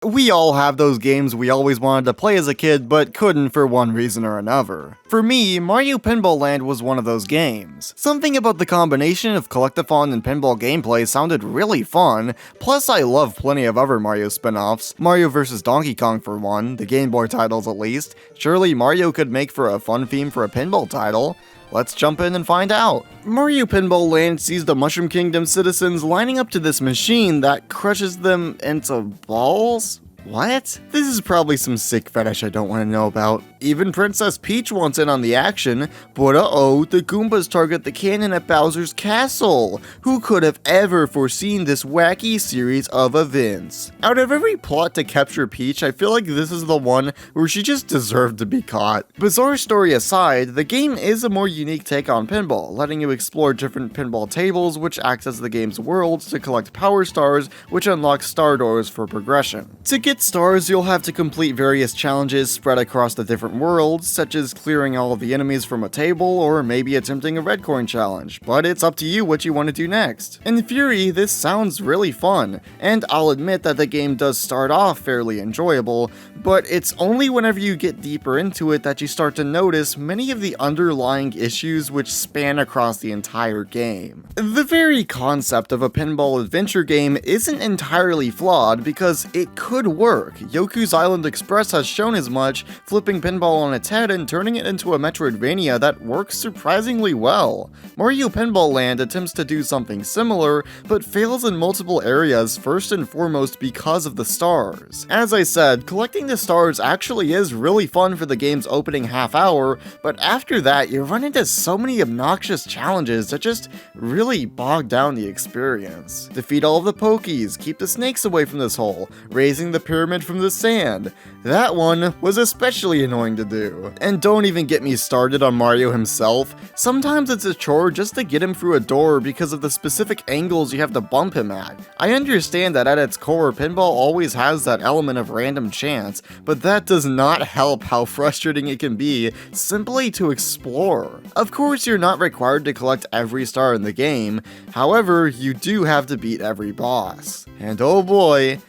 We all have those games we always wanted to play as a kid but couldn't for one reason or another. For me, Mario Pinball Land was one of those games. Something about the combination of collectathon and pinball gameplay sounded really fun, plus I love plenty of other Mario spin-offs, Mario vs. Donkey Kong for one, the Game Boy titles at least. Surely Mario could make for a fun theme for a pinball title. Let's jump in and find out. Mario Pinball Land sees the Mushroom Kingdom citizens lining up to this machine that crushes them into balls? What? This is probably some sick fetish I don't want to know about. Even Princess Peach wants in on the action, but uh-oh, the Goombas target the cannon at Bowser's castle. Who could have ever foreseen this wacky series of events? Out of every plot to capture Peach, I feel like this is the one where she just deserved to be caught. Bizarre story aside, the game is a more unique take on pinball, letting you explore different pinball tables which act as the game's worlds to collect power stars, which unlock star doors for progression. To get stars, you'll have to complete various challenges spread across the different worlds, such as clearing all of the enemies from a table, or maybe attempting a red coin challenge, but it's up to you what you want to do next. In theory, this sounds really fun, and I'll admit that the game does start off fairly enjoyable, but it's only whenever you get deeper into it that you start to notice many of the underlying issues which span across the entire game. The very concept of a pinball adventure game isn't entirely flawed because it could work. Yoku's Island Express has shown as much, flipping pinball on its head and turning it into a Metroidvania that works surprisingly well. Mario Pinball Land attempts to do something similar, but fails in multiple areas, first and foremost because of the stars. As I said, collecting the stars actually is really fun for the game's opening half hour, but after that you run into so many obnoxious challenges that just really bog down the experience. Defeat all of the Pokies, keep the snakes away from this hole, raising the pyramid from the sand. That one was especially annoying to do. And don't even get me started on Mario himself. Sometimes it's a chore just to get him through a door because of the specific angles you have to bump him at. I understand that at its core, pinball always has that element of random chance, but that does not help how frustrating it can be simply to explore. Of course, you're not required to collect every star in the game, however, you do have to beat every boss. And oh boy,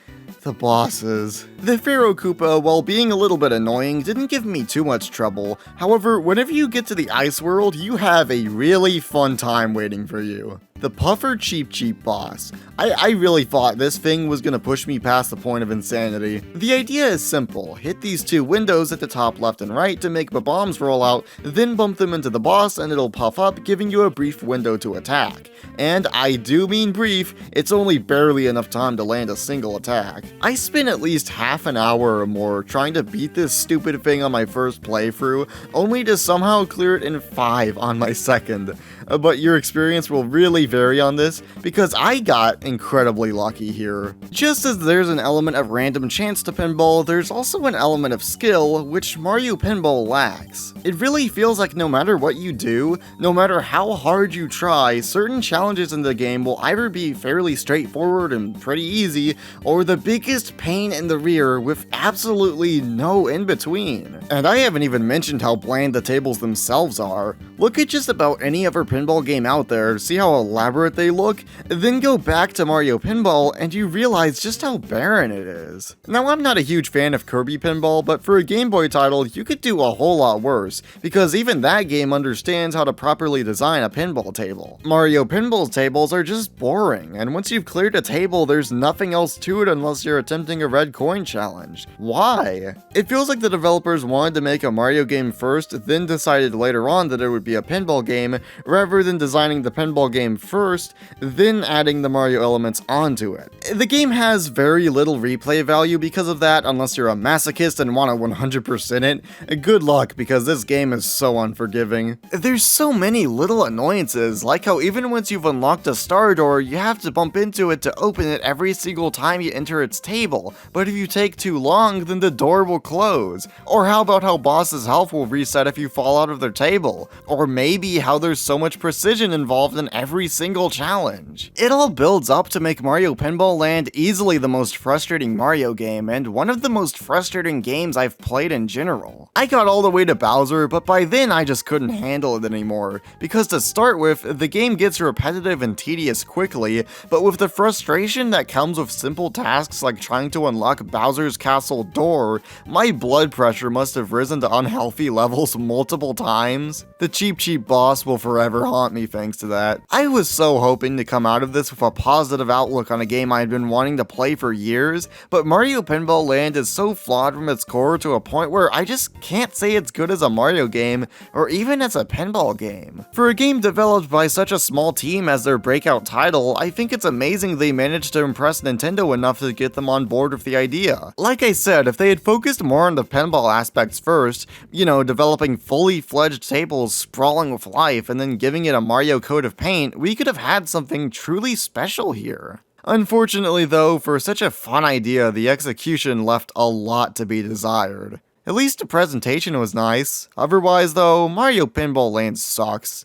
the bosses. The Pharaoh Koopa, while being a little bit annoying, didn't give me too much trouble. However, whenever you get to the ice world, you have a really fun time waiting for you. The Puffer Cheep Cheep boss. I really thought this thing was gonna push me past the point of insanity. The idea is simple. Hit these two windows at the top left and right to make the bombs roll out, then bump them into the boss and it'll puff up, giving you a brief window to attack. And I do mean brief, it's only barely enough time to land a single attack. I spent at least half an hour or more trying to beat this stupid thing on my first playthrough, only to somehow clear it in 5 on my second. But your experience will really vary on this, because I got incredibly lucky here. Just as there's an element of random chance to pinball, there's also an element of skill, which Mario Pinball lacks. It really feels like no matter what you do, no matter how hard you try, certain challenges in the game will either be fairly straightforward and pretty easy, or the biggest pain in the rear with absolutely no in-between. And I haven't even mentioned how bland the tables themselves are. Look at just about any other pinball game out there, see how elaborate they look, then go back to Mario Pinball and you realize just how barren it is. Now, I'm not a huge fan of Kirby Pinball, but for a Game Boy title, you could do a whole lot worse, because even that game understands how to properly design a pinball table. Mario Pinball's tables are just boring, and once you've cleared a table, there's nothing else to it unless you're attempting a red coin challenge. Why? It feels like the developers wanted to make a Mario game first, then decided later on that it would be a pinball game, rather than designing the pinball game first, then adding the Mario elements onto it. The game has very little replay value because of that, unless you're a masochist and want to 100% it. Good luck, because this game is so unforgiving. There's so many little annoyances, like how even once you've unlocked a star door, you have to bump into it to open it every single time you enter its table, but if you take too long, then the door will close. Or how about how bosses' health will reset if you fall out of their table? Or maybe how there's so much precision involved in every single challenge. It all builds up to make Mario Pinball Land easily the most frustrating Mario game, and one of the most frustrating games I've played in general. I got all the way to Bowser, but by then I just couldn't handle it anymore, because to start with, the game gets repetitive and tedious quickly, but with the frustration that comes with simple tasks like trying to unlock Bowser's castle door, my blood pressure must have risen to unhealthy levels multiple times. The cheap boss will forever haunt me thanks to that. I was so hoping to come out of this with a positive outlook on a game I had been wanting to play for years, but Mario Pinball Land is so flawed from its core to a point where I just can't say it's good as a Mario game, or even as a pinball game. For a game developed by such a small team as their breakout title, I think it's amazing they managed to impress Nintendo enough to get them on board with the idea. Like I said, if they had focused more on the pinball aspects first, developing fully fledged tables sprawling with life and then giving it a Mario coat of paint, we could have had something truly special here. Unfortunately though, for such a fun idea, the execution left a lot to be desired. At least the presentation was nice. Otherwise though, Mario Pinball Land sucks.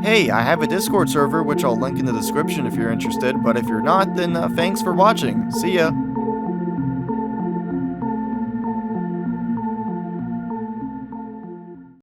Hey, I have a Discord server which I'll link in the description if you're interested, but if you're not, then thanks for watching. See ya!